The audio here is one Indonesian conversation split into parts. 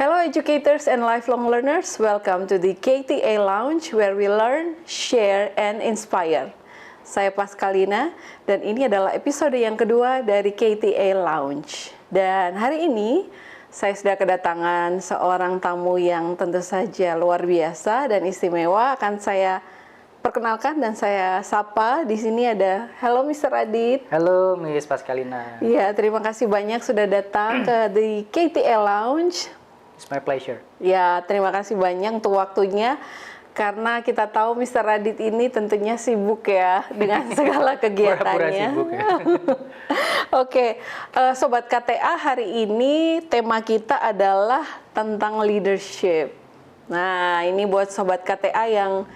Hello educators and lifelong learners, welcome to the KTA Lounge where we learn, share, and inspire. Saya Pascalina dan ini adalah episode yang kedua dari KTA Lounge. Dan hari ini saya sudah kedatangan seorang tamu yang tentu saja luar biasa dan istimewa. Akan saya perkenalkan dan saya sapa. Di sini ada, hello Mr. Adit. Halo Miss Pascalina. Iya, terima kasih banyak sudah datang ke the KTA Lounge. It's my pleasure. Ya, terima kasih banyak untuk waktunya. Karena kita tahu Mr. Adit ini tentunya sibuk ya dengan segala kegiatannya. Pura-pura sibuk ya. Oke, Sobat KTA, hari ini tema kita adalah tentang leadership. Nah, ini buat Sobat KTA yang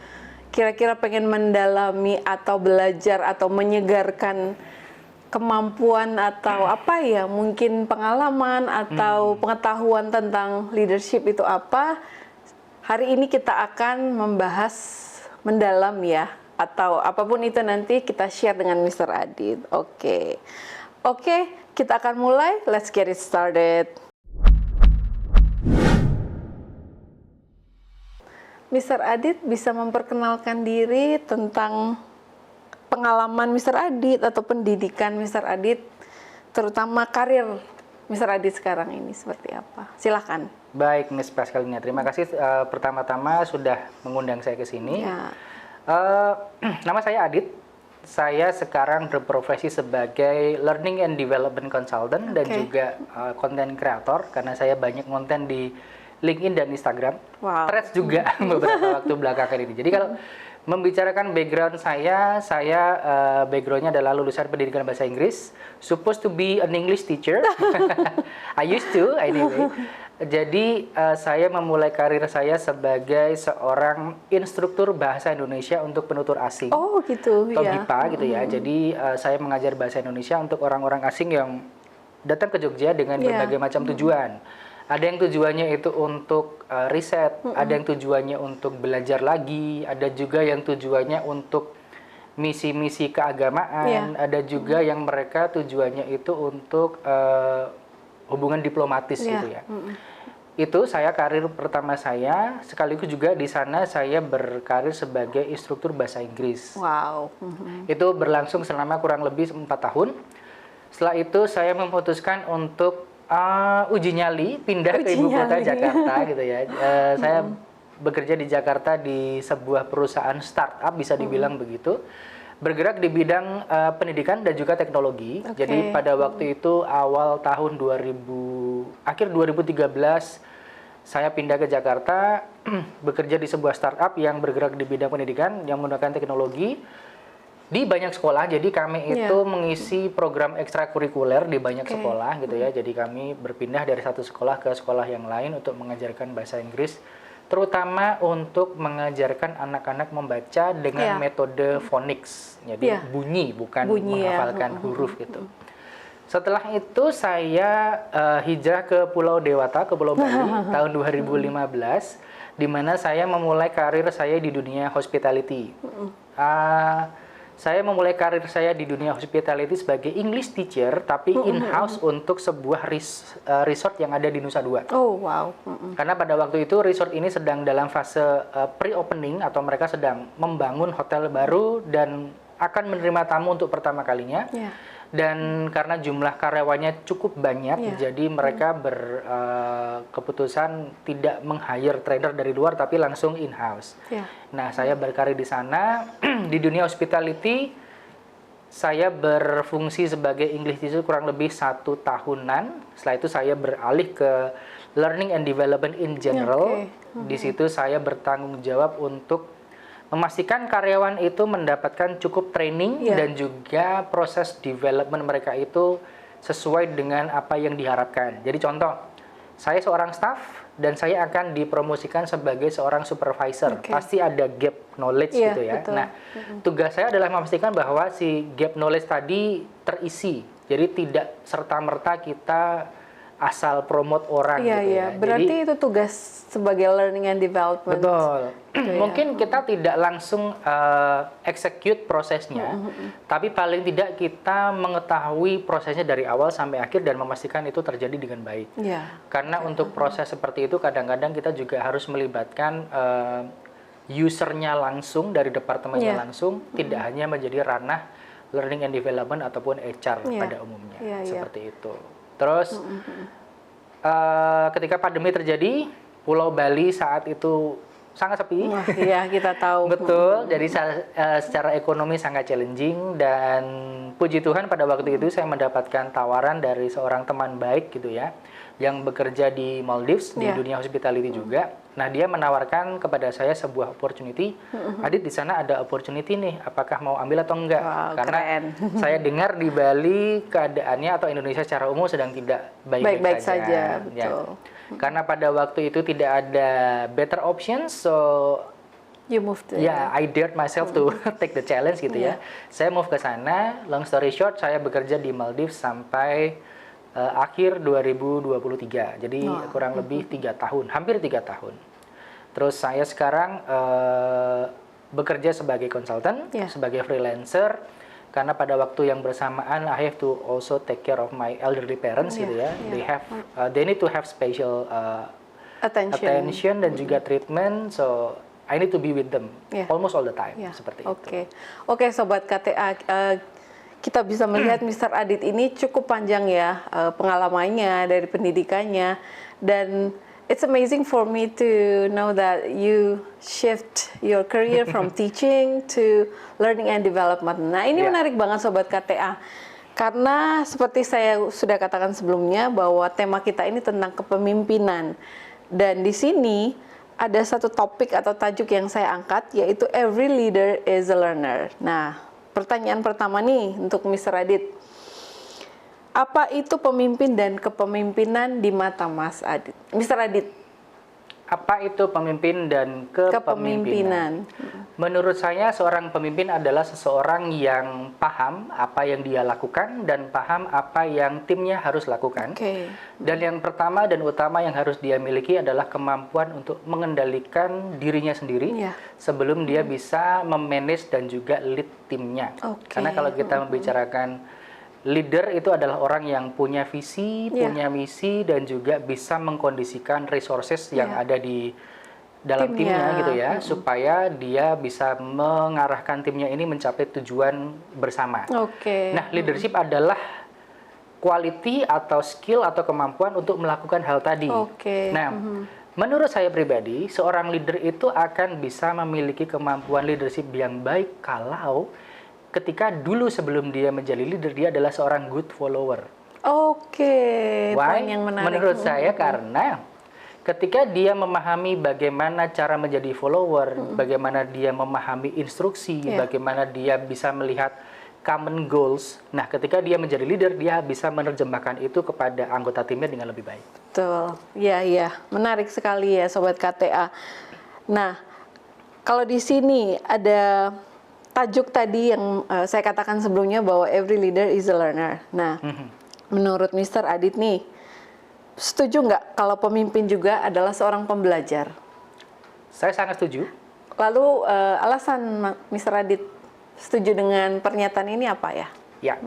kira-kira pengen mendalami atau belajar atau menyegarkan kemampuan atau apa ya, mungkin pengalaman atau pengetahuan tentang leadership itu apa. Hari ini kita akan membahas mendalam ya, atau apapun itu nanti kita share dengan Mr. Adit. Oke, kita akan mulai. Let's get it started. Mr. Adit bisa memperkenalkan diri tentang pengalaman Mr. Adit atau pendidikan Mr. Adit, terutama karir Mr. Adit sekarang ini seperti apa? Silakan. Baik, Miss Pascalina. Terima kasih pertama-tama sudah mengundang saya ke sini. Ya. Nama saya Adit. Saya sekarang berprofesi sebagai Learning and Development Consultant dan juga content creator karena saya banyak konten di LinkedIn dan Instagram. Wow. Threads juga beberapa waktu belakangan ini. Jadi kalau membicarakan background saya backgroundnya adalah lulusan pendidikan bahasa Inggris, supposed to be an English teacher. I used to anyway. Jadi saya memulai karir saya sebagai seorang instruktur bahasa Indonesia untuk penutur asing. Oh gitu atau ya. BIPA gitu ya. Jadi saya mengajar bahasa Indonesia untuk orang-orang asing yang datang ke Jogja dengan berbagai macam tujuan. Ada yang tujuannya itu untuk riset, ada yang tujuannya untuk belajar lagi, ada juga yang tujuannya untuk misi-misi keagamaan, ada juga yang mereka tujuannya itu untuk hubungan diplomatis gitu ya. Itu saya karir pertama saya, sekaligus juga di sana saya berkarir sebagai instruktur bahasa Inggris. Wow. Itu berlangsung selama kurang lebih 4 tahun. Setelah itu saya memutuskan untuk uji nyali pindah ke ibu kota Jakarta gitu ya. Saya bekerja di Jakarta di sebuah perusahaan startup bisa dibilang begitu, bergerak di bidang pendidikan dan juga teknologi. Jadi pada waktu itu awal tahun akhir 2013 saya pindah ke Jakarta bekerja di sebuah startup yang bergerak di bidang pendidikan yang menggunakan teknologi di banyak sekolah. Jadi kami itu mengisi program ekstrakurikuler di banyak sekolah gitu ya. Jadi kami berpindah dari satu sekolah ke sekolah yang lain untuk mengajarkan bahasa Inggris, terutama untuk mengajarkan anak-anak membaca dengan metode phonics. Jadi bunyi, bukan menghafalkan huruf gitu. Setelah itu saya hijrah ke Pulau Dewata, ke Pulau Bali tahun 2015, di mana saya memulai karir saya di dunia hospitality. Saya memulai karir saya di dunia hospitality sebagai English teacher, tapi in-house untuk sebuah resort yang ada di Nusa Dua. Oh, wow. Karena pada waktu itu resort ini sedang dalam fase pre-opening atau mereka sedang membangun hotel baru dan akan menerima tamu untuk pertama kalinya. Dan karena jumlah karyawannya cukup banyak, jadi mereka berkeputusan tidak meng-hire trainer dari luar, tapi langsung in-house. Nah, saya berkarir di sana. Di dunia hospitality, saya berfungsi sebagai English teacher kurang lebih 1 tahunan. Setelah itu saya beralih ke Learning and Development in general. Di situ saya bertanggung jawab untuk memastikan karyawan itu mendapatkan cukup training dan juga proses development mereka itu sesuai dengan apa yang diharapkan. Jadi contoh, saya seorang staff dan saya akan dipromosikan sebagai seorang supervisor. Pasti ada gap knowledge gitu ya. Betul. Nah, tugas saya adalah memastikan bahwa si gap knowledge tadi terisi. Jadi tidak serta-merta kita asal promote orang Iya, gitu iya. ya. Berarti Jadi itu tugas sebagai learning and development. betul. Gitu ya. Mungkin kita tidak langsung execute prosesnya, tapi paling tidak kita mengetahui prosesnya dari awal sampai akhir dan memastikan itu terjadi dengan baik. Iya. Karena untuk proses seperti itu kadang-kadang kita juga harus melibatkan usernya langsung dari departemennya Iya. langsung, tidak hanya menjadi ranah learning and development ataupun HR Iya. pada umumnya, Iya, iya. seperti itu. Terus ketika pandemi terjadi, Pulau Bali saat itu sangat sepi. Wah, iya kita tahu. Betul, jadi secara ekonomi sangat challenging dan puji Tuhan pada waktu itu saya mendapatkan tawaran dari seorang teman baik gitu ya, yang bekerja di Maldives di Iya. dunia hospitality juga. Nah, dia menawarkan kepada saya sebuah opportunity. Adit, di sana ada opportunity nih, apakah mau ambil atau enggak? Wow, Karena keren. saya dengar di Bali keadaannya atau Indonesia secara umum sedang tidak baik-baik Baik-baik saja, Ya. betul. Karena pada waktu itu tidak ada better options, so You moved to ya, I dared myself to take the challenge gitu ya. Saya move ke sana. Long story short, saya bekerja di Maldives sampai akhir 2023. Jadi kurang lebih 3 tahun, hampir 3 tahun. Terus saya sekarang bekerja sebagai konsultan, Yeah. sebagai freelancer. Karena pada waktu yang bersamaan, I have to also take care of my elderly parents gitu ya. They need to have special attention dan juga treatment. So I need to be with them almost all the time, seperti itu. Oke, Sobat KTA, kita bisa melihat Mr. Adit ini cukup panjang ya pengalamannya dari pendidikannya, dan it's amazing for me to know that you shift your career from teaching to learning and development. Nah, ini menarik banget Sobat KTA. Karena seperti saya sudah katakan sebelumnya bahwa tema kita ini tentang kepemimpinan. Dan di sini ada satu topik atau tajuk yang saya angkat, yaitu every leader is a learner. Nah, pertanyaan pertama nih untuk Mr. Adit. Apa itu pemimpin dan kepemimpinan di mata Mas Adit? Mr. Adit. Apa itu pemimpin dan kepemimpinan? Menurut saya seorang pemimpin adalah seseorang yang paham apa yang dia lakukan dan paham apa yang timnya harus lakukan. Dan yang pertama dan utama yang harus dia miliki adalah kemampuan untuk mengendalikan dirinya sendiri sebelum dia bisa memanage dan juga lead timnya. Karena kalau kita membicarakan leader itu adalah orang yang punya visi, punya misi, dan juga bisa mengkondisikan resources yang ada di dalam timnya gitu ya, supaya dia bisa mengarahkan timnya ini mencapai tujuan bersama. Nah, leadership adalah quality atau skill atau kemampuan untuk melakukan hal tadi. Nah, menurut saya pribadi, seorang leader itu akan bisa memiliki kemampuan leadership yang baik kalau ketika dulu sebelum dia menjadi leader, dia adalah seorang good follower. Why? Yang menarik. Menurut saya karena ketika dia memahami bagaimana cara menjadi follower, bagaimana dia memahami instruksi, bagaimana dia bisa melihat common goals. Nah, ketika dia menjadi leader, dia bisa menerjemahkan itu kepada anggota timnya dengan lebih baik. Betul. Iya. Menarik sekali ya Sobat KTA. Nah, kalau di sini ada tajuk tadi yang saya katakan sebelumnya bahwa every leader is a learner. Nah, menurut Mr. Adit nih, setuju nggak kalau pemimpin juga adalah seorang pembelajar? Saya sangat setuju. Lalu alasan Mr. Adit setuju dengan pernyataan ini apa ya? Ya,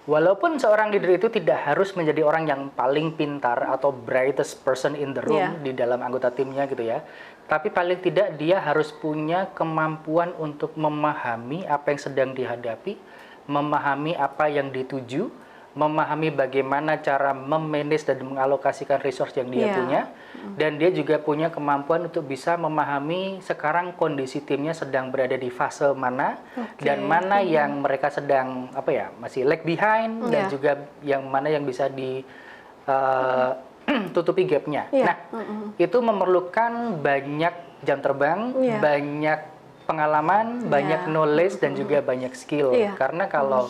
walaupun seorang leader itu tidak harus menjadi orang yang paling pintar atau brightest person in the room di dalam anggota timnya gitu ya, tapi paling tidak dia harus punya kemampuan untuk memahami apa yang sedang dihadapi, memahami apa yang dituju, memahami bagaimana cara memanage dan mengalokasikan resource yang dia punya, dan dia juga punya kemampuan untuk bisa memahami sekarang kondisi timnya sedang berada di fase mana, dan mana yang mereka sedang masih lag behind, dan juga yang mana yang bisa di tutupi gapnya. Nah, itu memerlukan banyak jam terbang, banyak pengalaman, banyak knowledge, dan juga banyak skill. Karena kalau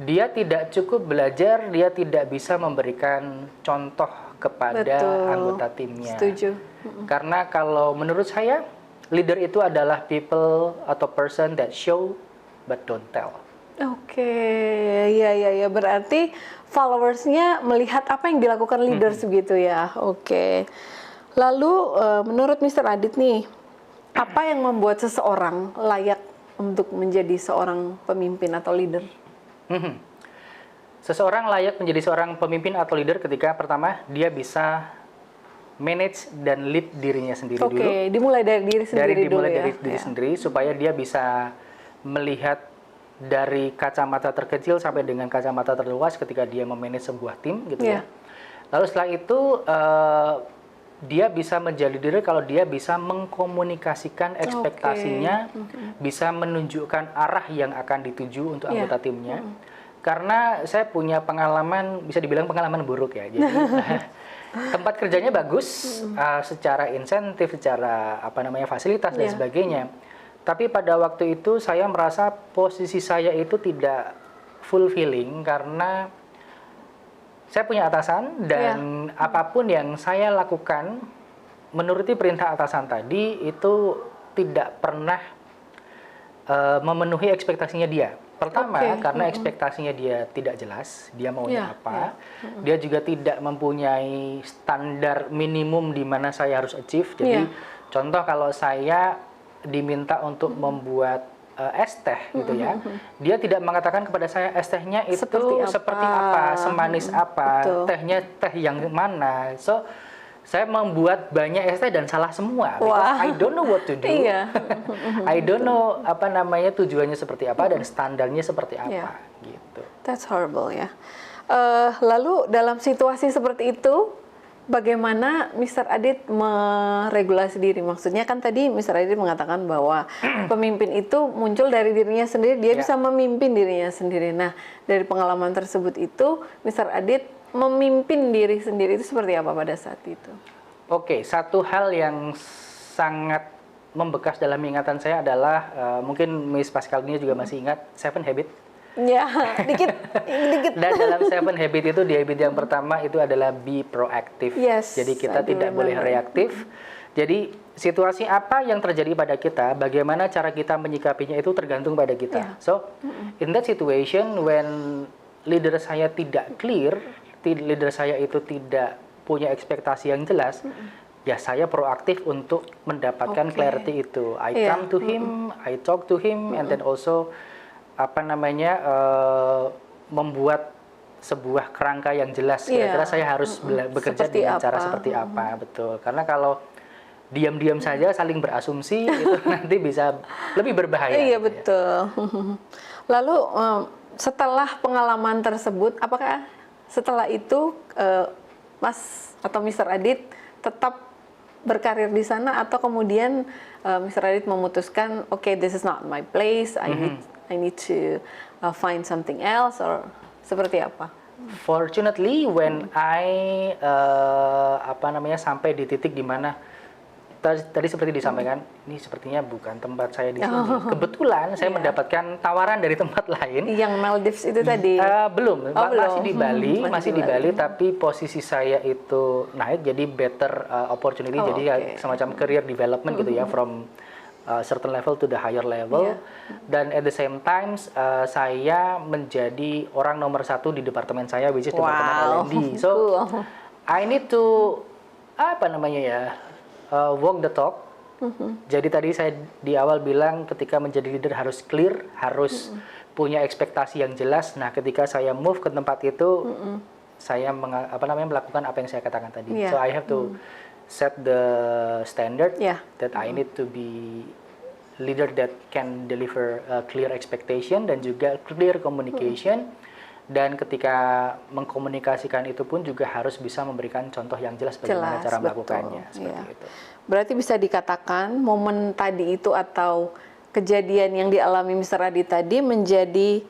dia tidak cukup belajar, dia tidak bisa memberikan contoh kepada anggota timnya. Setuju. Karena kalau menurut saya, leader itu adalah people atau person that show but don't tell. Oke, ya, berarti followersnya melihat apa yang dilakukan leaders begitu ya. Oke. Lalu menurut Mr. Adit nih, apa yang membuat seseorang layak untuk menjadi seorang pemimpin atau leader? Mhm. Seseorang layak menjadi seorang pemimpin atau leader ketika pertama dia bisa manage dan lead dirinya sendiri dulu. Oke, dimulai dari diri sendiri dulu Dimulai ya. dari diri sendiri supaya dia bisa melihat dari kacamata terkecil sampai dengan kacamata terluas ketika dia memanage sebuah tim gitu ya. Lalu setelah itu dia bisa menjadi leader kalau dia bisa mengkomunikasikan ekspektasinya, bisa menunjukkan arah yang akan dituju untuk anggota timnya. Karena saya punya pengalaman, bisa dibilang pengalaman buruk ya. Jadi tempat kerjanya bagus, secara insentif, secara fasilitas dan sebagainya. Tapi pada waktu itu saya merasa posisi saya itu tidak fulfilling karena saya punya atasan dan apapun yang saya lakukan menuruti perintah atasan tadi itu tidak pernah memenuhi ekspektasinya dia. Pertama, karena ekspektasinya dia tidak jelas, dia maunya apa. Dia juga tidak mempunyai standar minimum di mana saya harus achieve. Jadi, contoh kalau saya diminta untuk membuat es teh gitu ya, dia tidak mengatakan kepada saya es tehnya itu seperti apa, semanis apa, tehnya teh yang mana. So, saya membuat banyak es teh dan salah semua. Because I don't know what to do. I don't know tujuannya seperti apa dan standarnya seperti apa gitu. That's horrible ya. Lalu dalam situasi seperti itu, bagaimana Mr. Adit meregulasi diri? Maksudnya kan tadi Mr. Adit mengatakan bahwa pemimpin itu muncul dari dirinya sendiri, dia bisa memimpin dirinya sendiri. Nah, dari pengalaman tersebut itu, Mr. Adit memimpin diri sendiri itu seperti apa pada saat itu? Oke, satu hal yang sangat membekas dalam ingatan saya adalah mungkin Miss Pascal ini juga masih ingat Seven Habit. Ya, dikit. Dan dalam Seven Habit itu di habit yang pertama itu adalah be proactive. Jadi kita tidak boleh reaktif. Jadi situasi apa yang terjadi pada kita, bagaimana cara kita menyikapinya itu tergantung pada kita. So, in that situation when leader saya tidak clear, leader saya itu tidak punya ekspektasi yang jelas, ya saya proaktif untuk mendapatkan clarity itu. I come to him, I talk to him, and then also membuat sebuah kerangka yang jelas. Kira-kira saya harus bekerja dengan cara seperti apa, betul. Karena kalau diam-diam saja saling berasumsi itu nanti bisa lebih berbahaya. Iya, betul. Lalu setelah pengalaman tersebut, apakah setelah itu Mas atau Mr. Adit tetap berkarir di sana atau kemudian Mr. Adit memutuskan, okay, this is not my place, I need to find something else, or seperti apa? Fortunately, when I sampai di titik di mana tadi seperti disampaikan, ini sepertinya bukan tempat saya di sini. Kebetulan saya mendapatkan tawaran dari tempat lain. Yang Maldives itu tadi? Belum, masih di Bali, tapi posisi saya itu naik jadi better opportunity, jadi semacam career development gitu ya, from certain level to the higher level. Dan at the same time saya menjadi orang nomor 1 di departemen saya, which is departemen L&D. So I need to walk the talk. Jadi tadi saya di awal bilang ketika menjadi leader harus clear, harus punya ekspektasi yang jelas. Nah, ketika saya move ke tempat itu, saya melakukan apa yang saya katakan tadi. So I have to set the standard that I need to be leader that can deliver clear expectation dan juga clear communication. Dan ketika mengkomunikasikan itu pun juga harus bisa memberikan contoh yang jelas bagaimana cara melakukannya. Seperti itu. Berarti bisa dikatakan momen tadi itu atau kejadian yang dialami Mr. Adit tadi menjadi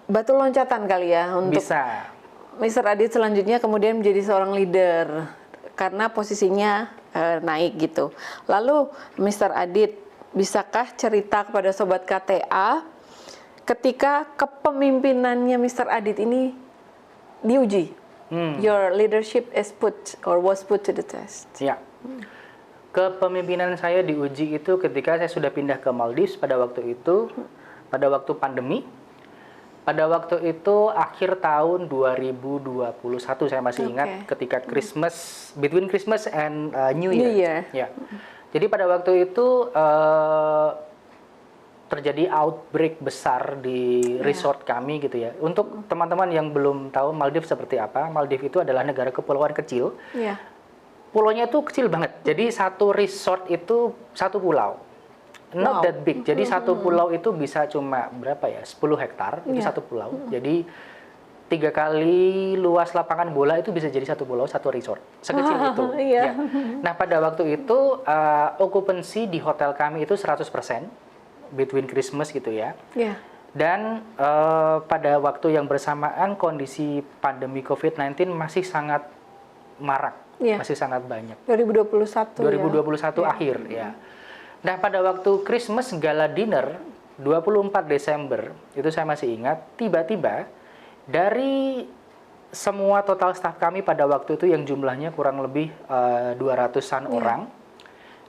batu loncatan kali ya untuk Mr. Adit selanjutnya kemudian menjadi seorang leader karena posisinya naik gitu. Lalu Mr. Adit, bisakah cerita kepada Sobat KTA ketika kepemimpinannya Mr. Adit ini diuji? Your leadership is was put to the test. Ya. Kepemimpinan saya diuji itu ketika saya sudah pindah ke Maldives pada waktu itu, pada waktu pandemi. Pada waktu itu akhir tahun 2021 saya masih ingat ketika Christmas, between Christmas and New Year. New Year. Ya. Jadi pada waktu itu terjadi outbreak besar di resort kami gitu ya. Untuk teman-teman yang belum tahu Maldives seperti apa, Maldives itu adalah negara kepulauan kecil. Iya. Pulaunya itu kecil banget. Jadi satu resort itu satu pulau. Not that big. Jadi satu pulau itu bisa cuma berapa ya? 10 hektar itu satu pulau. Jadi 3 kali luas lapangan bola itu bisa jadi satu pulau, satu resort. Sekecil itu. Iya. Ya. Nah, pada waktu itu okupansi di hotel kami itu 100% between Christmas gitu ya. Iya. Dan pada waktu yang bersamaan kondisi pandemi COVID-19 masih sangat marak, masih sangat banyak. 2021 akhir ya. Nah, pada waktu Christmas gala dinner 24 Desember itu saya masih ingat, tiba-tiba dari semua total staff kami pada waktu itu yang jumlahnya kurang lebih 200-an orang,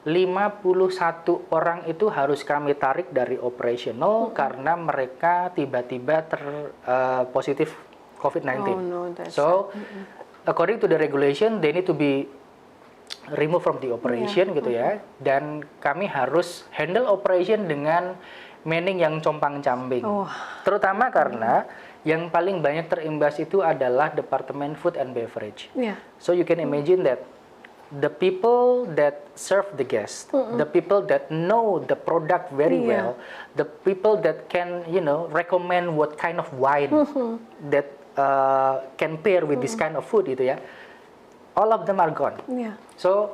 51 orang itu harus kami tarik dari operational karena mereka tiba-tiba positif COVID-19. Oh, no, So, according to the regulation, they need to be removed from the operation gitu ya. Dan kami harus handle operation dengan manning yang compang-camping. Terutama karena yang paling banyak terimbas itu adalah Departemen Food and Beverage. So you can imagine that the people that serve the guest, the people that know the product very well, the people that can, recommend what kind of wine that can pair with this kind of food gitu ya. All of them are gone. So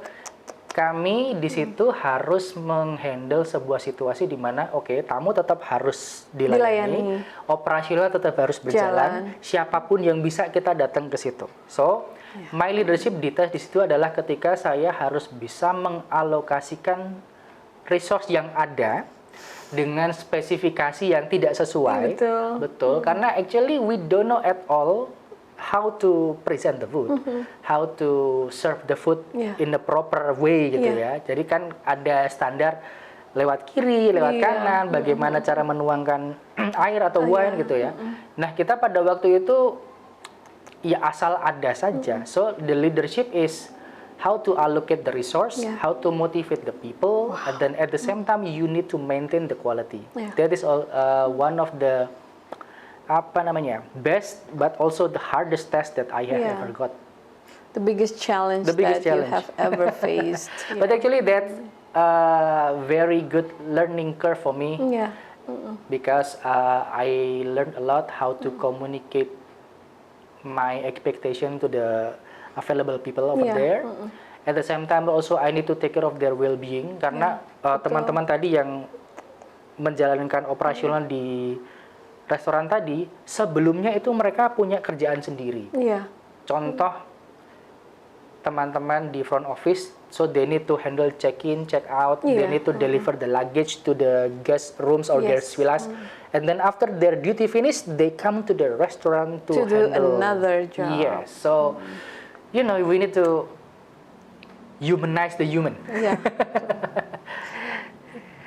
kami di situ harus menghandle sebuah situasi di mana tamu tetap harus dilayani, operasional tetap harus berjalan, siapapun yang bisa kita datang ke situ. So my leadership di situ adalah ketika saya harus bisa mengalokasikan resource yang ada dengan spesifikasi yang tidak sesuai. Betul. Karena actually we don't know at all how to present the food, how to serve the food in the proper way gitu ya. Jadi kan ada standar lewat kiri, lewat kanan, bagaimana cara menuangkan air atau wine gitu ya. Nah, kita pada waktu itu ya asal ada saja. So the leadership is how to allocate the resource, how to motivate the people, and then at the same time you need to maintain the quality. That is one of the best but also the hardest test that I have ever got. The biggest challenge you have ever faced. But actually that's a very good learning curve for me. Because I learned a lot how to communicate my expectation to the available people over there. At the same time also I need to take care of their well-being karena teman-teman tadi yang menjalankan operasional di restoran tadi, sebelumnya itu mereka punya kerjaan sendiri. Contoh, teman-teman di front office, so they need to handle check-in, check-out, they need to deliver the luggage to the guest rooms or guest villas. And then after their duty finished, they come to the restaurant to handle do another job. Yes, so, we need to humanize the human.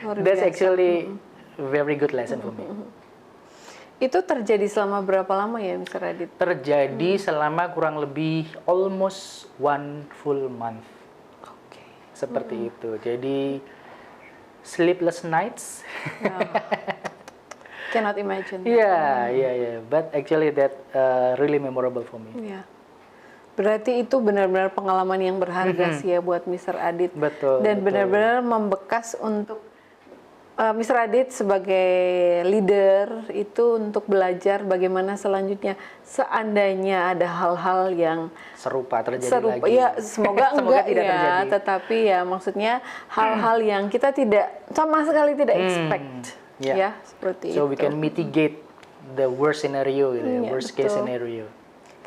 That's actually a very good lesson for me. Itu terjadi selama berapa lama ya, Mr. Adit? Terjadi selama kurang lebih almost 1 full month. Seperti itu. Jadi sleepless nights. Cannot imagine. Yeah. But actually that really memorable for me. Berarti itu benar-benar pengalaman yang berharga sih ya buat Mr. Adit. Betul. Dan benar-benar membekas untuk Mr. Adit sebagai leader itu untuk belajar bagaimana selanjutnya seandainya ada hal-hal yang serupa terjadi lagi. Ya, semoga enggak tidak ya, terjadi. Tetapi ya maksudnya hal-hal yang kita tidak sama sekali tidak expect. Ya, seperti itu. So we can mitigate the worst scenario, worst case scenario.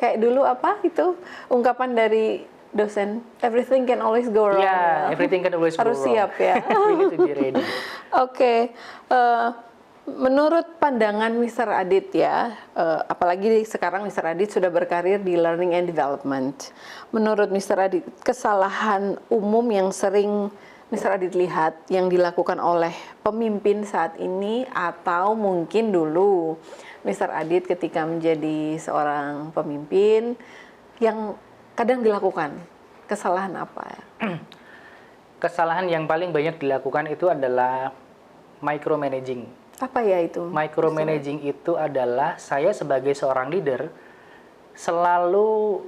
Kayak dulu apa itu ungkapan dari dosen, everything can always go wrong. Everything can always go wrong. Harus siap ya. We need to be ready. Menurut pandangan Mr. Adit ya, apalagi sekarang Mr. Adit sudah berkarir di Learning and Development. Menurut Mr. Adit, kesalahan umum yang sering Mr. Adit lihat yang dilakukan oleh pemimpin saat ini atau mungkin dulu Mr. Adit ketika menjadi seorang pemimpin yang kadang dilakukan kesalahan apa? Kesalahan yang paling banyak dilakukan itu adalah micromanaging. Apa ya itu? Micromanaging itu adalah saya sebagai seorang leader selalu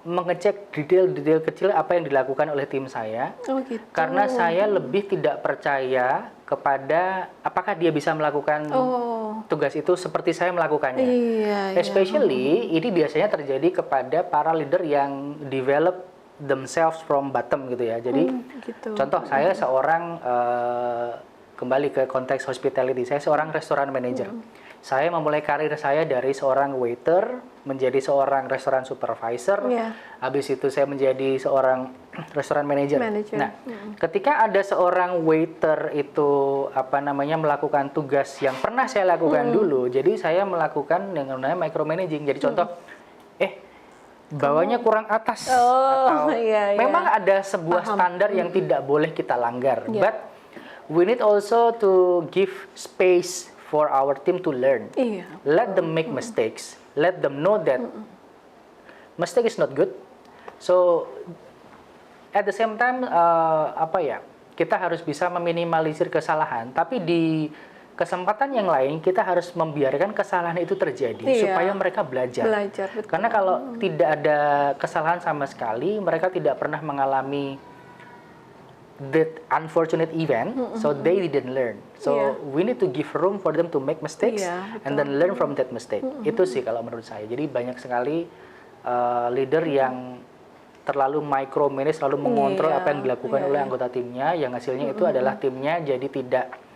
mengecek detail-detail kecil apa yang dilakukan oleh tim saya. Oh gitu. Karena saya lebih tidak percaya kepada apakah dia bisa melakukan tugas itu seperti saya melakukannya. Iya, Especially ini biasanya terjadi kepada para leader yang develop themselves from bottom gitu ya. Jadi gitu. contoh saya seorang kembali ke konteks hospitality, saya seorang restoran manager. Saya memulai karir saya dari seorang waiter menjadi seorang restoran supervisor. Habis itu saya menjadi seorang restoran manager. Nah, ketika ada seorang waiter itu melakukan tugas yang pernah saya lakukan dulu, jadi saya melakukan yang namanya micromanaging. Jadi contoh, bawahnya kurang atas atau memang ada sebuah standar yang tidak boleh kita langgar. But we need also to give space for our team to learn. Let them make mistakes. Let them know that mistake is not good. So at the same time kita harus bisa meminimalisir kesalahan. Tapi di kesempatan yang lain kita harus membiarkan kesalahan itu terjadi supaya mereka belajar. Betul. Karena kalau tidak ada kesalahan sama sekali, mereka tidak pernah mengalami that unfortunate event, so they didn't learn. So we need to give room for them to make mistakes and then learn from that mistake. Itu sih kalau menurut saya. Jadi banyak sekali leader yang terlalu micromanage, selalu mengontrol apa yang dilakukan oleh anggota timnya, yang hasilnya itu adalah timnya jadi tidak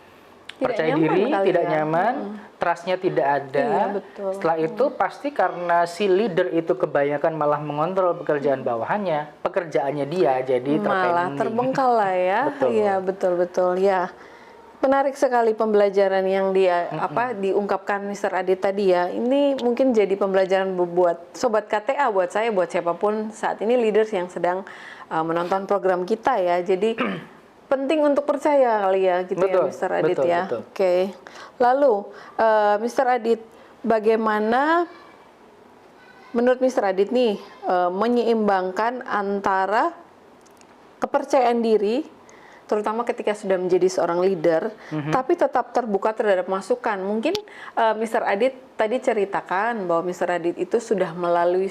percaya diri, tidak nyaman, trustnya tidak ada. Setelah itu pasti karena si leader itu kebanyakan malah mengontrol pekerjaan bawahannya, pekerjaannya dia jadi malah terbengkalai lah ya. Iya betul ya. Menarik sekali pembelajaran yang dia diungkapkan Mr. Adit tadi ya. Ini mungkin jadi pembelajaran buat sobat KTA, buat saya, buat siapapun saat ini leaders yang sedang menonton program kita ya. Jadi penting untuk percaya kali ya gitu ya Mr. Adit ya. Oke. Lalu Mr. Adit, bagaimana menurut Mr. Adit nih menyeimbangkan antara kepercayaan diri terutama ketika sudah menjadi seorang leader, tapi tetap terbuka terhadap masukan. Mungkin Mr. Adit tadi ceritakan bahwa Mr. Adit itu sudah melalui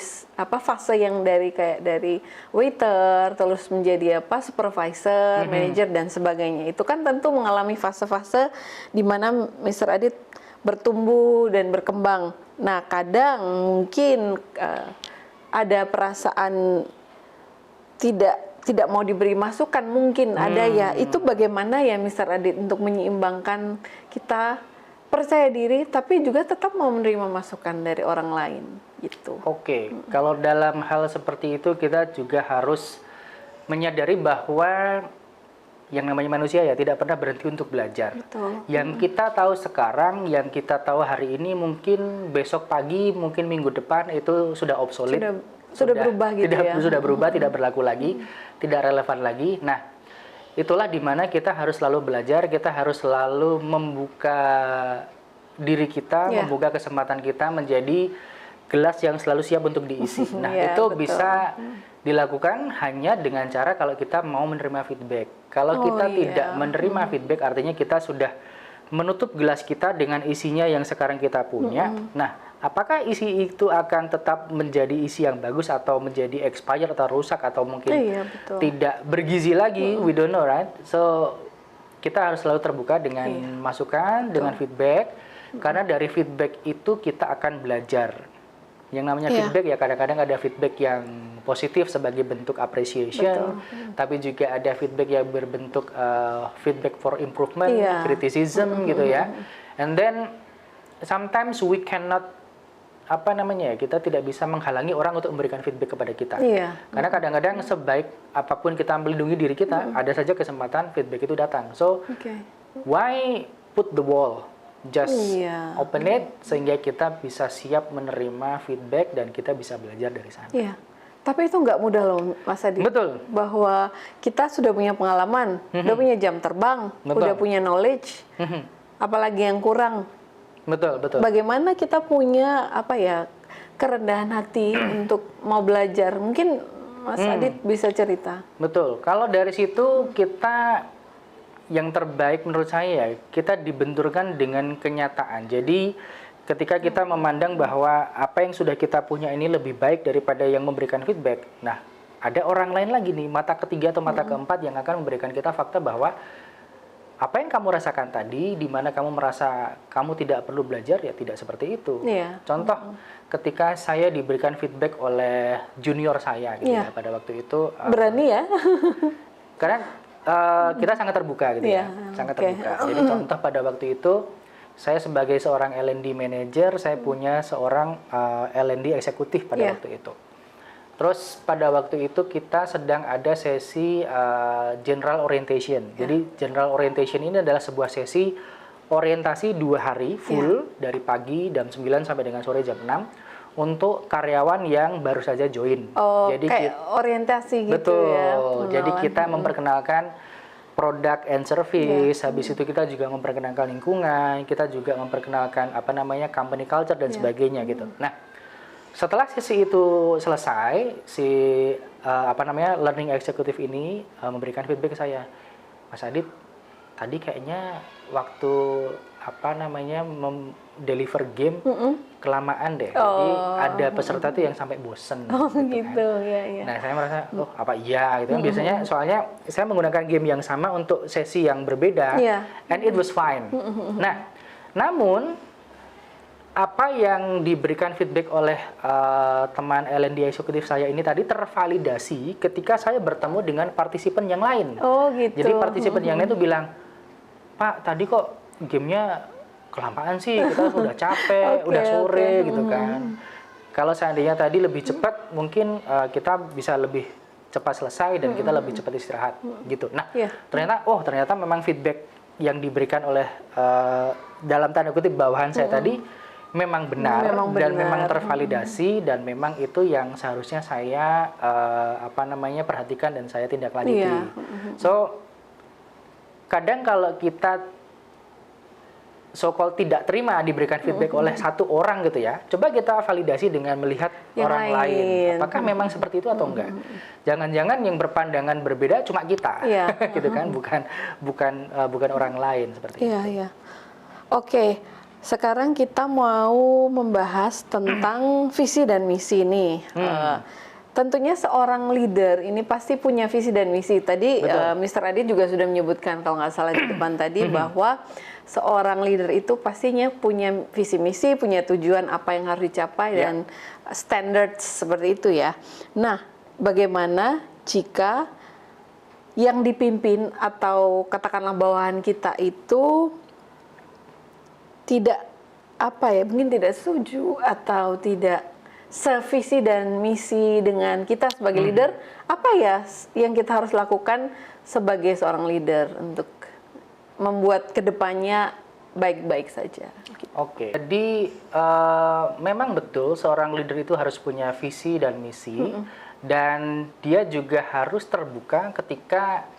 fase yang dari waiter, terus menjadi supervisor, manager dan sebagainya. Itu kan tentu mengalami fase-fase di mana Mr. Adit bertumbuh dan berkembang. Nah, kadang mungkin ada perasaan tidak mau diberi masukan, mungkin ada ya. Itu bagaimana ya Mr. Adit untuk menyeimbangkan kita percaya diri tapi juga tetap mau menerima masukan dari orang lain gitu. Oke. Kalau dalam hal seperti itu kita juga harus menyadari bahwa yang namanya manusia ya tidak pernah berhenti untuk belajar. Yang kita tahu sekarang, yang kita tahu hari ini mungkin besok pagi, mungkin minggu depan itu sudah obsolete. Sudah berubah gitu ya. Sudah berubah, tidak berlaku lagi, tidak relevan lagi. Nah, itulah dimana kita harus selalu belajar, kita harus selalu membuka diri kita, membuka kesempatan kita menjadi gelas yang selalu siap untuk diisi. Nah, itu bisa dilakukan hanya dengan cara kalau kita mau menerima feedback. Kalau kita tidak menerima feedback, artinya kita sudah menutup gelas kita dengan isinya yang sekarang kita punya. Nah, apakah isi itu akan tetap menjadi isi yang bagus atau menjadi expired atau rusak atau mungkin tidak bergizi lagi? We don't know, right? So kita harus selalu terbuka dengan masukan, dengan feedback, karena dari feedback itu kita akan belajar. Yang namanya feedback ya kadang-kadang ada feedback yang positif sebagai bentuk appreciation, tapi juga ada feedback yang berbentuk feedback for improvement, criticism gitu ya. And then sometimes we cannot kita tidak bisa menghalangi orang untuk memberikan feedback kepada kita. Karena kadang-kadang sebaik apapun kita melindungi diri kita, ada saja kesempatan feedback itu datang. So why put the wall? Just open it sehingga kita bisa siap menerima feedback dan kita bisa belajar dari sana. Tapi itu nggak mudah loh, Mas Adi. Betul. Bahwa kita sudah punya pengalaman, udah punya jam terbang, Betul. udah punya knowledge, apalagi yang kurang. Betul, betul. Bagaimana kita punya kerendahan hati untuk mau belajar? Mungkin Mas Adit bisa cerita. Betul. Kalau dari situ kita yang terbaik menurut saya kita dibenturkan dengan kenyataan. Jadi ketika kita memandang bahwa apa yang sudah kita punya ini lebih baik daripada yang memberikan feedback. Nah, ada orang lain lagi nih, mata ketiga atau mata keempat yang akan memberikan kita fakta bahwa apa yang kamu rasakan tadi, di mana kamu merasa kamu tidak perlu belajar, ya tidak seperti itu. Iya. Contoh, ketika saya diberikan feedback oleh junior saya gitu ya, pada waktu itu. Berani ya? Karena kita sangat terbuka gitu ya, sangat terbuka. Jadi contoh pada waktu itu, saya sebagai seorang L&D manager, saya punya seorang L&D eksekutif pada waktu itu. Terus pada waktu itu kita sedang ada sesi general orientation. Jadi general orientation ini adalah sebuah sesi orientasi 2 hari full dari pagi jam 9 sampai dengan sore jam 6 untuk karyawan yang baru saja join. Oh, jadi kayak orientasi gitu betul, ya. jadi kita memperkenalkan produk and service, habis itu kita juga memperkenalkan lingkungan, kita juga memperkenalkan company culture dan sebagainya gitu. Nah, setelah sesi itu selesai, si learning executive ini memberikan feedback ke saya, Mas Adit, tadi kayaknya waktu deliver game kelamaan deh. Jadi ada peserta tuh yang sampai bosen. Gitu ya. Nah, saya merasa, gitu kan. Biasanya soalnya saya menggunakan game yang sama untuk sesi yang berbeda, and it was fine. Nah, namun apa yang diberikan feedback oleh teman L&D eksekutif saya ini tadi tervalidasi ketika saya bertemu dengan partisipan yang lain. Oh gitu. Jadi partisipan yang lain tuh bilang, Pak, tadi kok gamenya kelamaan sih, kita udah capek, udah sore gitu kan. Kalau seandainya tadi lebih cepat, mungkin kita bisa lebih cepat selesai dan kita lebih cepat istirahat gitu. Nah, ternyata memang feedback yang diberikan oleh dalam tanda kutip bawahan saya tadi memang benar, dan memang tervalidasi dan memang itu yang seharusnya saya perhatikan dan saya tindak lanjuti. So kadang kalau kita so-called tidak terima diberikan feedback oleh satu orang gitu ya, coba kita validasi dengan melihat yang orang lain. Apakah memang seperti itu atau enggak? Jangan-jangan yang berpandangan berbeda cuma kita, gitu kan? Bukan orang lain seperti itu. Iya. Oke, sekarang kita mau membahas tentang visi dan misi nih. Tentunya seorang leader ini pasti punya visi dan misi. Tadi Mr. Adi juga sudah menyebutkan kalau nggak salah di depan tadi bahwa seorang leader itu pastinya punya visi misi, punya tujuan apa yang harus dicapai dan standar seperti itu ya. Nah, bagaimana jika yang dipimpin atau katakanlah bawahan kita itu tidak mungkin tidak setuju atau tidak sevisi dan misi dengan kita sebagai leader, apa ya yang kita harus lakukan sebagai seorang leader untuk membuat kedepannya baik-baik saja? Oke, jadi memang betul seorang leader itu harus punya visi dan misi, dan dia juga harus terbuka ketika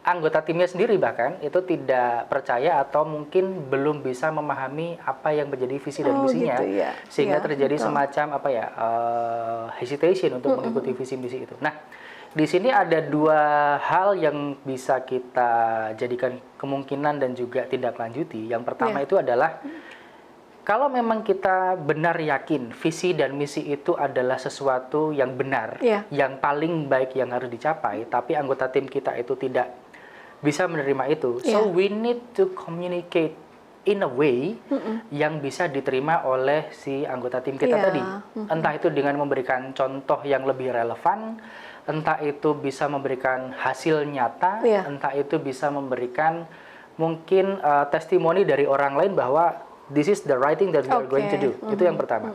anggota timnya sendiri bahkan itu tidak percaya atau mungkin belum bisa memahami apa yang menjadi visi dan misinya, gitu ya. sehingga terjadi semacam hesitation untuk mengikuti visi misi itu. Nah, di sini ada 2 hal yang bisa kita jadikan kemungkinan dan juga tindak lanjuti. Yang pertama itu adalah kalau memang kita benar yakin visi dan misi itu adalah sesuatu yang benar, yang paling baik yang harus dicapai, tapi anggota tim kita itu tidak bisa menerima itu. So we need to communicate in a way yang bisa diterima oleh si anggota tim kita tadi. Entah itu dengan memberikan contoh yang lebih relevan, entah itu bisa memberikan hasil nyata, entah itu bisa memberikan mungkin testimoni dari orang lain bahwa this is the right thing that we are going to do. Itu yang pertama.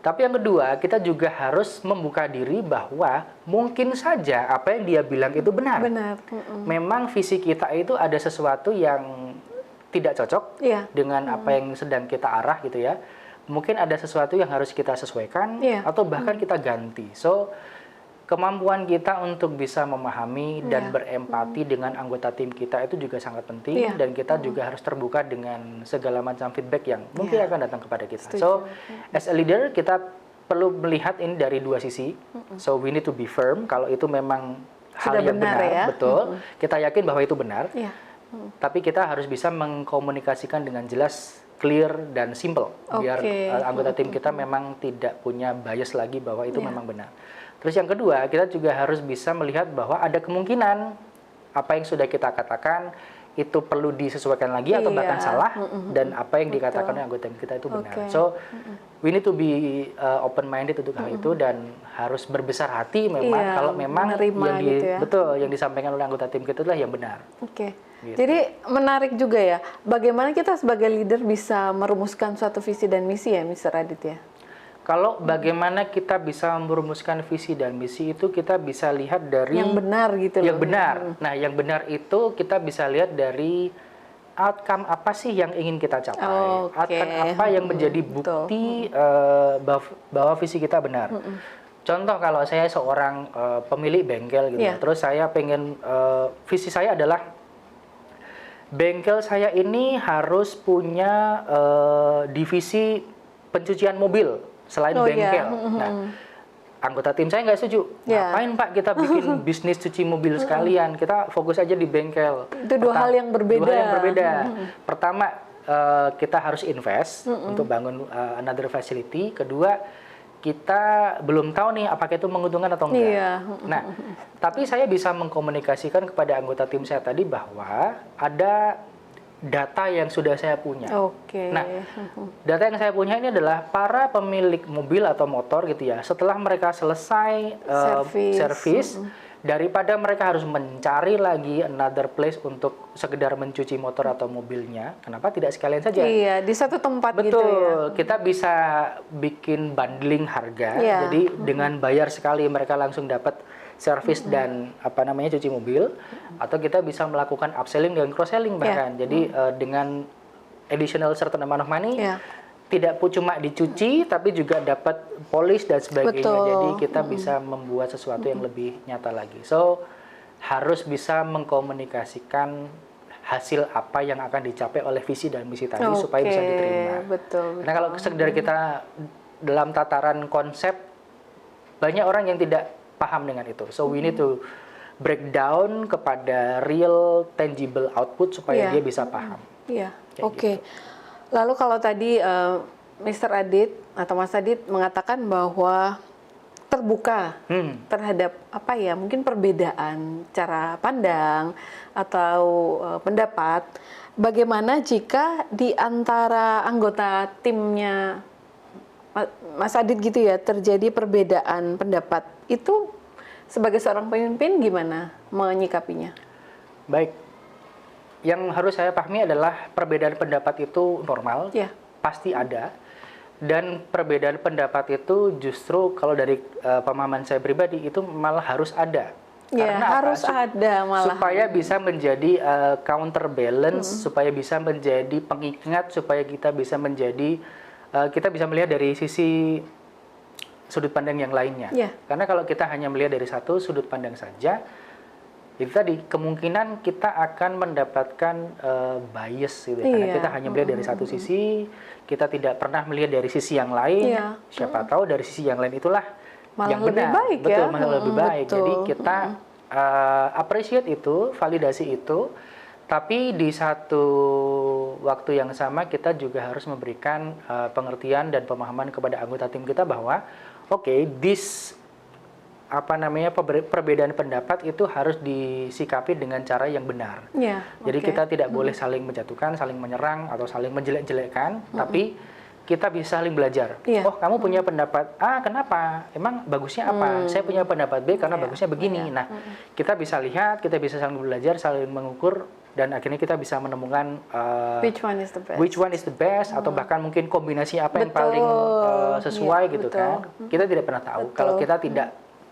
Tapi yang kedua, kita juga harus membuka diri bahwa mungkin saja apa yang dia bilang itu benar. Memang visi kita itu ada sesuatu yang tidak cocok dengan apa yang sedang kita arah gitu ya. Mungkin ada sesuatu yang harus kita sesuaikan atau bahkan kita ganti. So kemampuan kita untuk bisa memahami dan berempati dengan anggota tim kita itu juga sangat penting, dan kita juga harus terbuka dengan segala macam feedback yang mungkin akan datang kepada kita. So, as a leader kita perlu melihat ini dari dua sisi. So, we need to be firm kalau itu memang hal yang benar, betul. Kita yakin bahwa itu benar. Tapi kita harus bisa mengkomunikasikan dengan jelas, clear dan simple, biar anggota tim kita memang tidak punya bias lagi bahwa itu memang benar. Terus yang kedua, kita juga harus bisa melihat bahwa ada kemungkinan apa yang sudah kita katakan itu perlu disesuaikan lagi atau bahkan salah, dan apa yang dikatakan oleh anggota kita itu benar. So, we need to be open-minded untuk hal itu, dan harus berbesar hati memang kalau memang yang disampaikan oleh anggota tim kita itulah yang benar. Gitu. Jadi menarik juga ya, bagaimana kita sebagai leader bisa merumuskan suatu visi dan misi ya, Mr. Adit ya? Kalau bagaimana kita bisa merumuskan visi dan misi itu kita bisa lihat dari yang benar gitu loh. Yang benar. Nah, yang benar itu kita bisa lihat dari outcome apa sih yang ingin kita capai. Outcome apa yang menjadi bukti bahwa visi kita benar. Contoh, kalau saya seorang pemilik bengkel gitu, terus saya pengen visi saya adalah bengkel saya ini harus punya divisi pencucian mobil selain bengkel. Nah, anggota tim saya nggak setuju. Ngapain Pak kita bikin bisnis cuci mobil sekalian? Kita fokus aja di bengkel. Itu dua hal yang berbeda. Pertama, kita harus invest untuk bangun another facility. Kedua, kita belum tahu nih apakah itu menguntungkan atau enggak. Nah, tapi saya bisa mengkomunikasikan kepada anggota tim saya tadi bahwa ada data yang sudah saya punya. Nah, data yang saya punya ini adalah para pemilik mobil atau motor gitu ya. Setelah mereka selesai servis, daripada mereka harus mencari lagi another place untuk sekedar mencuci motor atau mobilnya, kenapa tidak sekalian saja? Iya, di satu tempat gitu ya. Betul, kita bisa bikin bundling harga. Jadi dengan bayar sekali mereka langsung dapat servis dan cuci mobil, atau kita bisa melakukan upselling dan cross selling bahkan. Jadi dengan additional certain amount of money, tidak cuma dicuci tapi juga dapat polish dan sebagainya. Jadi kita bisa membuat sesuatu yang lebih nyata lagi. So, harus bisa mengkomunikasikan hasil apa yang akan dicapai oleh visi dan misi tadi supaya bisa diterima. Karena kalau sekedar kita dalam tataran konsep, banyak orang yang tidak paham dengan itu. So we need to break down kepada real tangible output supaya dia bisa paham. Gitu. Lalu kalau tadi Mr. Adit atau Mas Adit mengatakan bahwa terbuka terhadap mungkin perbedaan cara pandang atau pendapat. Bagaimana jika di antara anggota timnya Mas Adit gitu ya terjadi perbedaan pendapat, itu sebagai seorang pemimpin gimana menyikapinya? Baik, yang harus saya pahami adalah perbedaan pendapat itu normal, pasti ada, dan perbedaan pendapat itu justru kalau dari pemahaman saya pribadi itu malah harus ada. Karena harus ada malah. Supaya bisa menjadi counterbalance, supaya bisa menjadi pengingat, supaya kita bisa menjadi kita bisa melihat dari sisi sudut pandang yang lainnya. Karena kalau kita hanya melihat dari satu sudut pandang saja, itu tadi kemungkinan kita akan mendapatkan bias gitu. Karena kita hanya melihat dari satu sisi, kita tidak pernah melihat dari sisi yang lain. Siapa tahu dari sisi yang lain itulah malah yang benar. Baik, malah lebih baik. Jadi kita appreciate itu, validasi itu. Tapi di satu waktu yang sama kita juga harus memberikan pengertian dan pemahaman kepada anggota tim kita bahwa this perbedaan pendapat itu harus disikapi dengan cara yang benar. Jadi kita tidak boleh saling menjatuhkan, saling menyerang atau saling menjelek-jelekkan, tapi kita bisa saling belajar. Oh, kamu punya pendapat A, kenapa? Emang bagusnya apa? Saya punya pendapat B karena bagusnya begini. Nah, kita bisa lihat, kita bisa saling belajar, saling mengukur, dan akhirnya kita bisa menemukan which one is the best, atau bahkan mungkin kombinasi apa yang paling sesuai gitu kan. Kita tidak pernah tahu kalau kita tidak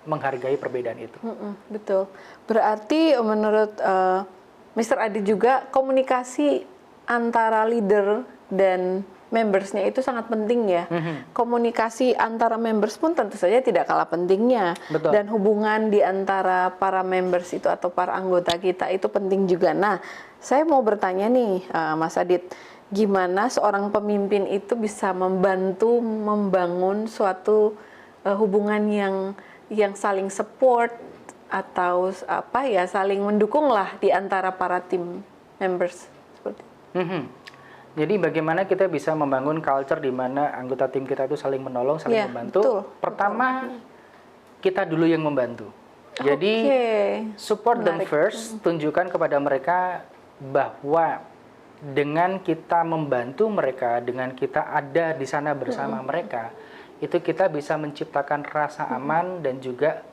menghargai perbedaan itu. Betul. Berarti menurut Mr. Adit juga komunikasi antara leader dan membersnya itu sangat penting ya. Komunikasi antara members pun tentu saja tidak kalah pentingnya. Betul. Dan hubungan di antara para members itu atau para anggota kita itu penting juga. Nah, saya mau bertanya nih, Mas Adit, gimana seorang pemimpin itu bisa membantu membangun suatu hubungan yang saling support atau apa ya, saling mendukung lah di antara para tim members seperti itu. Jadi bagaimana kita bisa membangun culture di mana anggota tim kita itu saling menolong, saling membantu. Betul, Pertama, kita dulu yang membantu. Jadi support them first, tunjukkan kepada mereka bahwa dengan kita membantu mereka, dengan kita ada di sana bersama mereka, itu kita bisa menciptakan rasa aman dan juga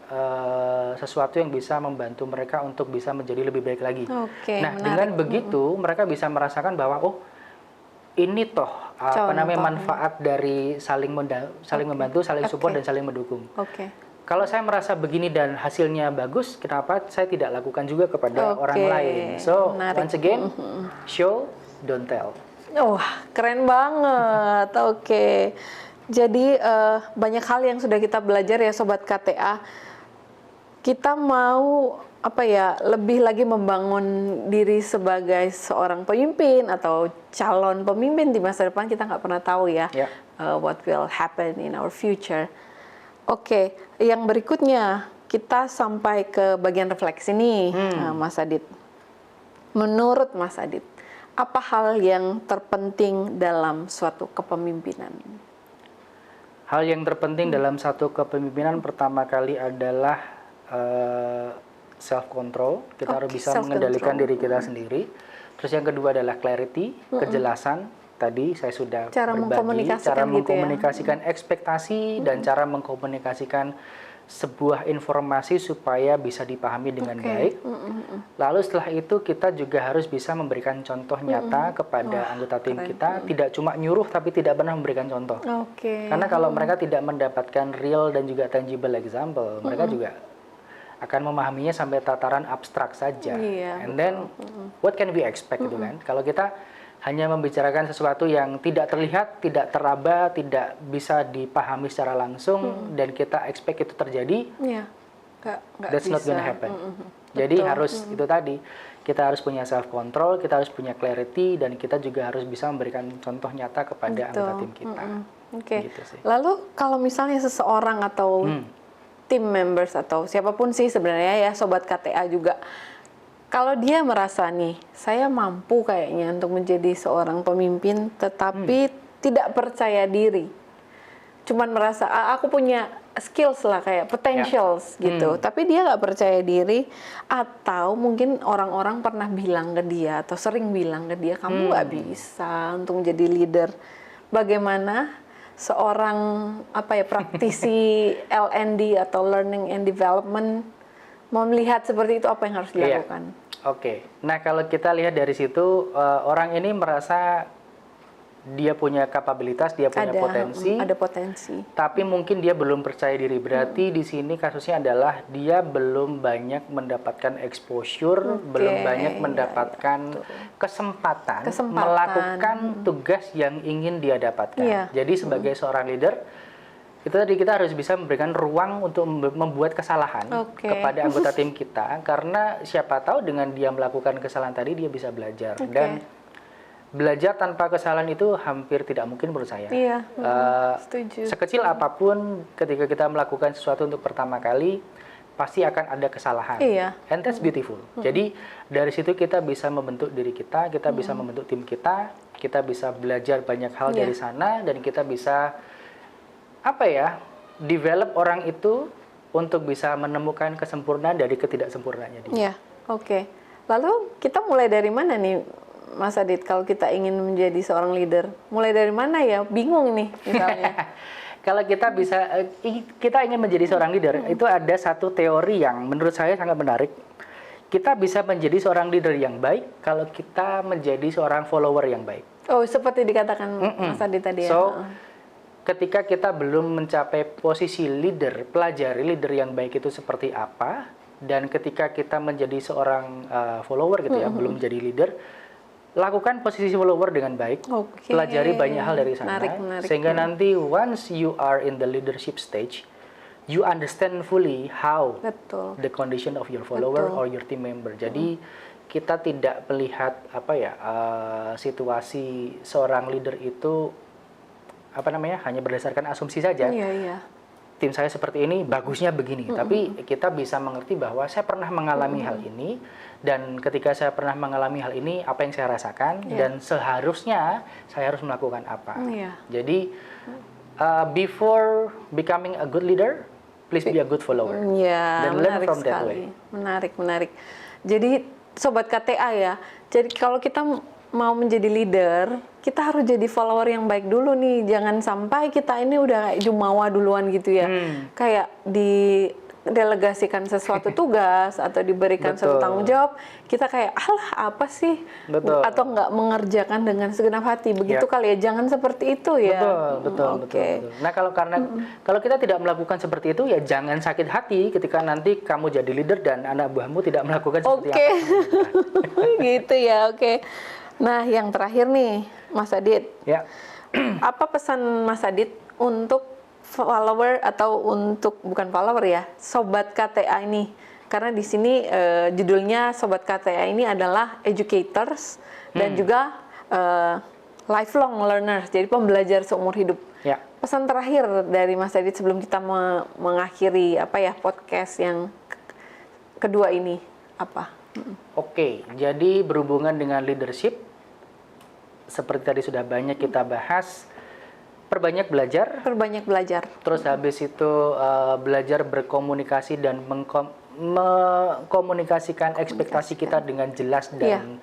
sesuatu yang bisa membantu mereka untuk bisa menjadi lebih baik lagi. Nah, menarik. Dengan begitu mereka bisa merasakan bahwa ini toh manfaat dari saling membantu, saling support dan saling mendukung. Kalau saya merasa begini dan hasilnya bagus, kenapa saya tidak lakukan juga kepada orang lain? So, once again, show, don't tell. Wah, keren banget. Jadi banyak hal yang sudah kita belajar ya Sobat KTA. Kita mau lebih lagi membangun diri sebagai seorang pemimpin atau calon pemimpin di masa depan. Kita nggak pernah tahu ya what will happen in our future. Yang berikutnya kita sampai ke bagian refleksi nih, Mas Adit. Menurut Mas Adit, apa hal yang terpenting dalam suatu kepemimpinan? Hal yang terpenting dalam satu kepemimpinan pertama kali adalah self control. Kita harus bisa mengendalikan diri kita sendiri. Terus yang kedua adalah clarity, kejelasan. Tadi saya sudah berbagi cara mengkomunikasikan ekspektasi dan cara mengkomunikasikan sebuah informasi supaya bisa dipahami dengan baik. Lalu setelah itu kita juga harus bisa memberikan contoh nyata kepada anggota tim kita, tidak cuma nyuruh tapi tidak pernah memberikan contoh. Karena kalau mereka tidak mendapatkan real dan juga tangible example, mereka juga akan memahaminya sampai tataran abstrak saja. And then what can we expect gitu kan? Kalau kita hanya membicarakan sesuatu yang tidak terlihat, tidak teraba, tidak bisa dipahami secara langsung, dan kita expect itu terjadi, that's not gonna happen. Jadi harus itu tadi, kita harus punya self control, kita harus punya clarity, dan kita juga harus bisa memberikan contoh nyata kepada anggota tim kita. Gitu sih. Lalu kalau misalnya seseorang atau tim members atau siapapun sih sebenarnya ya Sobat KTA juga, kalau dia merasa nih, saya mampu kayaknya untuk menjadi seorang pemimpin, tetapi tidak percaya diri. Cuman merasa, aku punya skills lah, kayak potentials gitu. Tapi dia nggak percaya diri, atau mungkin orang-orang pernah bilang ke dia, atau sering bilang ke dia, kamu nggak bisa untuk menjadi leader. Bagaimana seorang praktisi L&D atau Learning and Development mau melihat seperti itu, apa yang harus dilakukan? Nah kalau kita lihat dari situ, orang ini merasa dia punya kapabilitas, dia punya potensi, tapi mungkin dia belum percaya diri. Berarti di sini kasusnya adalah dia belum banyak mendapatkan exposure, belum banyak mendapatkan kesempatan melakukan tugas yang ingin dia dapatkan. Jadi sebagai seorang leader, itu tadi kita harus bisa memberikan ruang untuk membuat kesalahan kepada anggota tim kita, karena siapa tahu dengan dia melakukan kesalahan tadi dia bisa belajar. Dan belajar tanpa kesalahan itu hampir tidak mungkin menurut saya. Setuju. Sekecil apapun ketika kita melakukan sesuatu untuk pertama kali pasti akan ada kesalahan. And that's beautiful. Jadi dari situ kita bisa membentuk diri kita, kita bisa membentuk tim kita bisa belajar banyak hal dari sana, dan kita bisa develop orang itu untuk bisa menemukan kesempurnaan dari ketidaksempurnaannya dia. Lalu kita mulai dari mana nih, Mas Adit, kalau kita ingin menjadi seorang leader? Mulai dari mana ya? Bingung nih misalnya. Kalau kita ingin menjadi seorang leader, itu ada satu teori yang menurut saya sangat menarik. Kita bisa menjadi seorang leader yang baik kalau kita menjadi seorang follower yang baik. Seperti dikatakan Mas Adit tadi ya. Ketika kita belum mencapai posisi leader, pelajari leader yang baik itu seperti apa. Dan ketika kita menjadi seorang follower gitu ya, belum menjadi leader, lakukan posisi follower dengan baik, Oke. pelajari banyak hal dari sana, Menarik. sehingga nanti once you are in the leadership stage, you understand fully how Betul. the condition of your follower Betul. or your team member. Jadi kita tidak melihat situasi seorang leader itu hanya berdasarkan asumsi saja. Iya. Tim saya seperti ini, bagusnya begini. Tapi kita bisa mengerti bahwa saya pernah mengalami hal ini, dan ketika saya pernah mengalami hal ini, apa yang saya rasakan, dan seharusnya saya harus melakukan apa. Iya. Jadi, before becoming a good leader, please be a good follower. Ya, Dan learn menarik from that sekali. way. Menarik. Jadi Sobat KTA ya, jadi kalau kita mau menjadi leader, kita harus jadi follower yang baik dulu nih. Jangan sampai kita ini udah kayak jumawa duluan gitu ya. Kayak didelegasikan sesuatu tugas atau diberikan Betul. suatu tanggung jawab, kita kayak alah apa sih? Betul. Atau nggak mengerjakan dengan segenap hati. Begitu kali ya, jangan seperti itu ya. Betul. Oke. Nah, kalau kita tidak melakukan seperti itu, ya jangan sakit hati ketika nanti kamu jadi leader dan anak buahmu tidak melakukan seperti Oke. apa. Gitu ya, oke. Nah, yang terakhir nih, Mas Adit. Ya. Apa pesan Mas Adit untuk follower atau untuk bukan follower ya, Sobat KTA ini? Karena di sini judulnya Sobat KTA ini adalah educators dan juga lifelong learners, jadi pembelajar seumur hidup. Ya. Pesan terakhir dari Mas Adit sebelum kita mengakhiri podcast yang kedua ini apa? Oke, jadi berhubungan dengan leadership, seperti tadi sudah banyak kita bahas, perbanyak belajar, terus habis itu belajar berkomunikasi dan mengkomunikasikan ekspektasi kita dengan jelas dan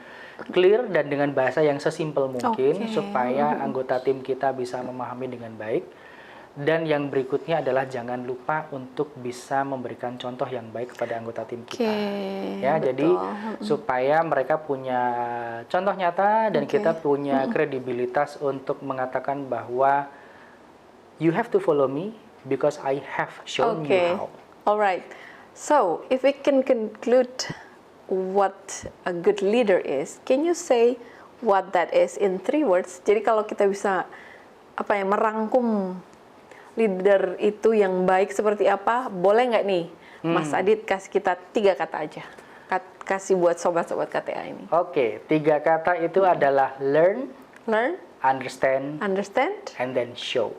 clear dan dengan bahasa yang sesimpel mungkin, supaya anggota tim kita bisa memahami dengan baik. Dan yang berikutnya adalah jangan lupa untuk bisa memberikan contoh yang baik kepada anggota tim kita. Jadi supaya mereka punya contoh nyata dan kita punya kredibilitas untuk mengatakan bahwa you have to follow me because I have shown you how. Alright. So, if we can conclude what a good leader is, can you say what that is in 3 words? Jadi kalau kita bisa merangkum leader itu yang baik seperti apa, boleh nggak nih Mas Adit kasih kita 3 kata aja, kasih buat sobat-sobat KTA ini. Oke, 3 kata itu adalah learn, understand, and then show.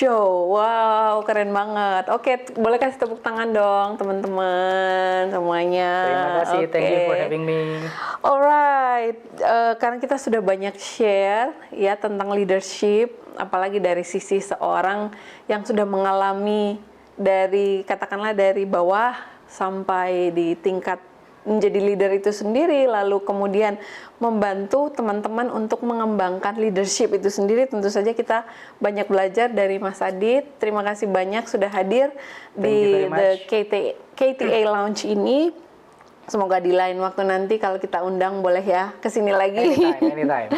Wow, keren banget. Oke, boleh kasih tepuk tangan dong teman-teman semuanya. Terima kasih, thank you for having me. Alright, karena kita sudah banyak share ya tentang leadership, apalagi dari sisi seorang yang sudah mengalami katakanlah dari bawah sampai di tingkat menjadi leader itu sendiri, lalu kemudian membantu teman-teman untuk mengembangkan leadership itu sendiri. Tentu saja kita banyak belajar dari Mas Adit. Terima kasih banyak sudah hadir di The KTA Lounge ini. Semoga di lain waktu nanti kalau kita undang boleh ya kesini lagi. Anytime.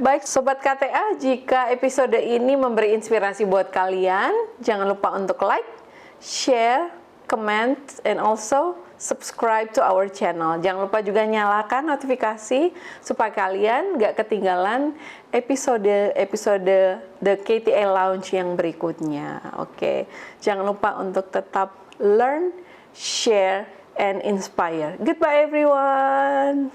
Baik Sobat KTA, jika episode ini memberi inspirasi buat kalian, jangan lupa untuk like, share, comment, and also subscribe to our channel. Jangan lupa juga nyalakan notifikasi supaya kalian gak ketinggalan episode The KTA Lounge yang berikutnya. Oke. Jangan lupa untuk tetap learn, share, and inspire. Goodbye everyone.